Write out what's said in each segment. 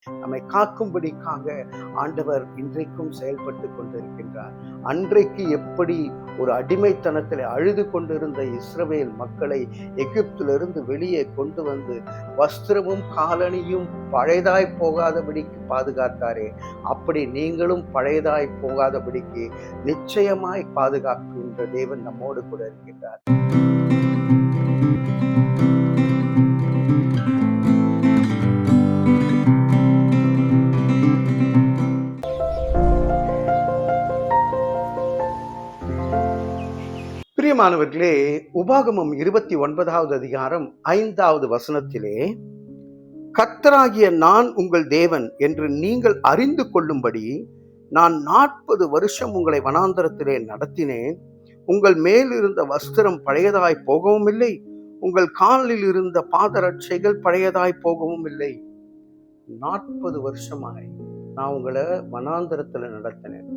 நம்மை காக்கும்படிக்காக ஆண்டவர் இன்றைக்கும் செயல்பட்டு கொண்டிருக்கின்றார். அன்றைக்கு எப்படி ஒரு அடிமைத்தனத்தில் அழுது கொண்டிருந்த இஸ்ரவேல் மக்களை எகிப்திலிருந்து வெளியே கொண்டு வந்து வஸ்திரமும் காலணியும் பழையதாய் போகாதபடிக்கு பாதுகாத்தாரே, அப்படி நீங்களும் பழையதாய் போகாதபடிக்கு நிச்சயமாய் பாதுகாக்கின்ற தேவன் நம்மோடு கூட இருக்கின்றார். பிரியமானவர்களே, உபாகமம் 29வது அதிகாரம் 5வது வசனத்திலே, கர்த்தராகிய நான் உங்கள் தேவன் என்று நீங்கள் அறிந்து கொள்ளும்படி நான் 40 வருஷம் உங்களை வனாந்தரத்திலே நடத்தினேன். உங்கள் மேல் இருந்த வஸ்திரம் பழையதாய் போகவும் இல்லை, உங்கள் காலில் இருந்த பாதரட்சைகள் பழையதாய் போகவும் இல்லை. 40 வருஷமாய் நான் உங்களை வனாந்தரத்துல நடத்தினேன்.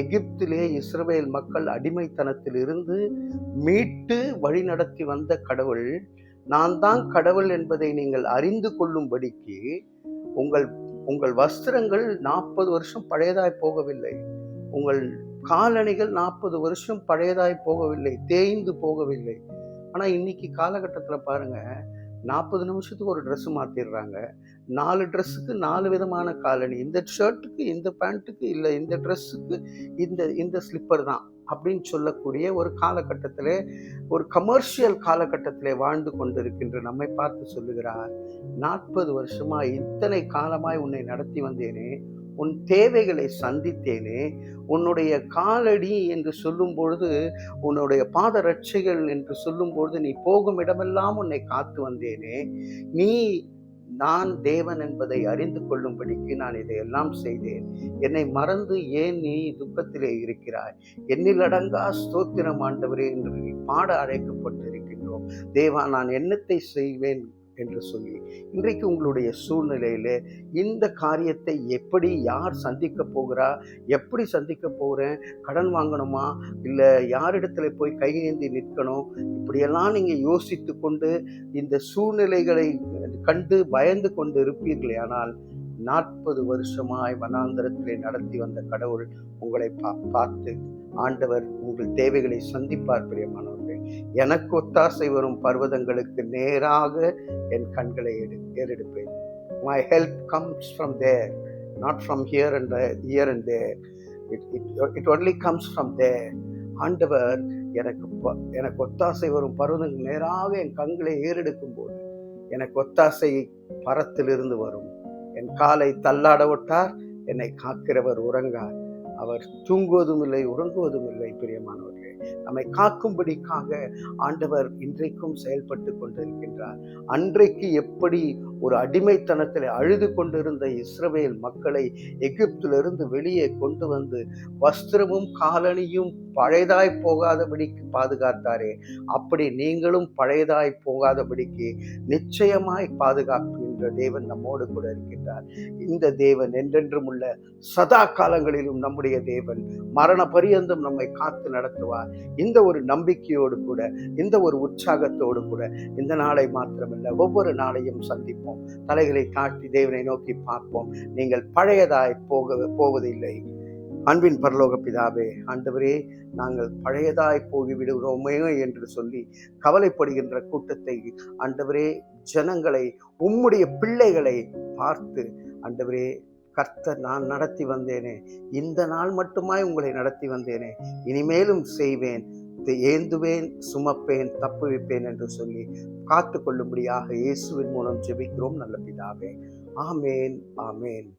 எகிப்திலே இஸ்ரவேல் மக்கள் அடிமைத்தனத்தில் இருந்து மீட்டு வழி நடத்தி வந்த கடவுள், நான் தான் கடவுள் என்பதை நீங்கள் அறிந்து கொள்ளும்படிக்கு உங்கள் வஸ்திரங்கள் 40 வருஷம் பழையதாய் போகவில்லை, உங்கள் காலணிகள் 40 வருஷம் பழையதாய் போகவில்லை, தேய்ந்து போகவில்லை. ஆனா இன்னைக்கு காலகட்டத்துல பாருங்க, 40 நிமிஷத்துக்கு ஒரு ட்ரெஸ் மாத்திடுறாங்க. 4 ட்ரெஸ்ஸுக்கு 4 விதமான காலணி, இந்த ஷர்ட்டுக்கு இந்த பேண்ட்டுக்கு இல்லை, இந்த ட்ரெஸ்ஸுக்கு இந்த ஸ்லிப்பர் தான் அப்படின்னு சொல்லக்கூடிய ஒரு காலகட்டத்திலே, ஒரு கமர்ஷியல் காலகட்டத்திலே வாழ்ந்து கொண்டிருக்கின்ற நம்மை பார்த்து சொல்லுகிறார், 40 வருஷமா இத்தனை காலமாய் உன்னை நடத்தி வந்தேனே, உன் தேவைகளை சந்தித்தேனே, உன்னுடைய காலடி என்று சொல்லும் பொழுது, உன்னுடைய பாதரட்சைகள் என்று சொல்லும் பொழுது, நீ போகும் இடமெல்லாம் உன்னை காத்து வந்தேனே, நான் தேவன் என்பதை அறிந்து கொள்ளும்படிக்கு நான் இதையெல்லாம் செய்தேன். என்னை மறந்து ஏன் நீ துக்கத்திலே இருக்கிறாய்? எண்ணில் அடங்கா ஸ்தோத்திரம் ஆண்டவரே என்று நீ பாட அழைக்கப்பட்டிருக்கின்றோம். தேவா, நான் என்னத்தை செய்வேன் என்று சொல்லி இன்றைக்கு உங்களுடைய சூழ்நிலையில இந்த காரியத்தை எப்படி யார் சந்திக்க போகிறா, எப்படி சந்திக்க போகிறேன், கடன் வாங்கணுமா இல்லை யாரிடத்துல போய் கையேந்தி நிற்கணும், இப்படியெல்லாம் நீங்கள் யோசித்து கொண்டு இந்த சூழ்நிலைகளை கண்டு பயந்து கொண்டு இருப்பீர்களே, ஆனால் 40 வருஷமாய் வனாந்தரத்திலே நடத்தி வந்த கடவுள் உங்களை பார்த்து ஆண்டவர் உங்கள் தேவைகளை சந்திப்பார். பிரியமானவர்களே, எனக்கு ஒத்தாசை வரும் பர்வதங்களுக்கு நேராக என் கண்களை ஏறெடுப்பேன். My help comes from there, not from here and there. It only comes from there. ஆண்டவர் எனக்கு ஒத்தாசை வரும் பர்வதங்களுக்கு நேராக என் கண்களை ஏறெடுக்கும் போது எனக்கு ஒத்தாசை பரத்திலிருந்து வரும். என் காலை தள்ளாட விட்டார், என்னை காக்கிறவர் உறங்கார், அவர் தூங்குவதும் இல்லை உறங்குவதும் இல்லை. பிரியமானவர்களே, நம்மை காக்கும்படிக்காக ஆண்டவர் இன்றைக்கும் செயல்பட்டு கொண்டிருக்கின்றார். அன்றைக்கு எப்படி ஒரு அடிமைத்தனத்தில் அழுது கொண்டிருந்த இஸ்ரவேல் மக்களை எகிப்திலிருந்து வெளியே கொண்டு வந்து வஸ்திரமும் காலணியும் பழையதாய் போகாதபடிக்கு பாதுகாத்தாரே, அப்படி நீங்களும் பழையதாய் போகாதபடிக்கு நிச்சயமாய் பாதுகாக்கின்ற தேவன் நம்மோடு கூட இருக்கின்றார். இந்த தேவன் என்றென்றும் உள்ள சதா காலங்களிலும் நம்முடைய தேவன் மரண பரியந்தம் நம்மை காத்து நடத்துவார். இந்த ஒரு நம்பிக்கையோடு கூட, இந்த ஒரு உற்சாகத்தோடு கூட இந்த நாளை மாத்திரமல்ல ஒவ்வொரு நாளையும் சந்திப்போம். தலைகளை தாழ்த்தி தேவனை நோக்கி பார்ப்போம். நீங்கள் பழையதாய் போவதில்லை. அன்பின் பரலோக பிதாவே, ஆண்டவரே, நாங்கள் பழையதாய் போய்விடுகிறோமே என்று சொல்லி கவலைப்படுகின்ற கூட்டத்தை ஆண்டவரே, ஜனங்களை, உம்முடைய பிள்ளைகளை பார்த்து ஆண்டவரே, கர்த்தர் நான் நடத்தி வந்தேனே, இந்த நாள் மட்டுமாய் உங்களை நடத்தி வந்தேனே, இனிமேலும் செய்வேன், ஏந்துவேன், சுமப்பேன், தப்புவிப்பேன் என்று சொல்லி காத்து கொள்ளும்படியாக இயேசுவின் மூலம் ஜெபிக்கிறோம் நல்ல பிதாவே. ஆமேன், ஆமேன்.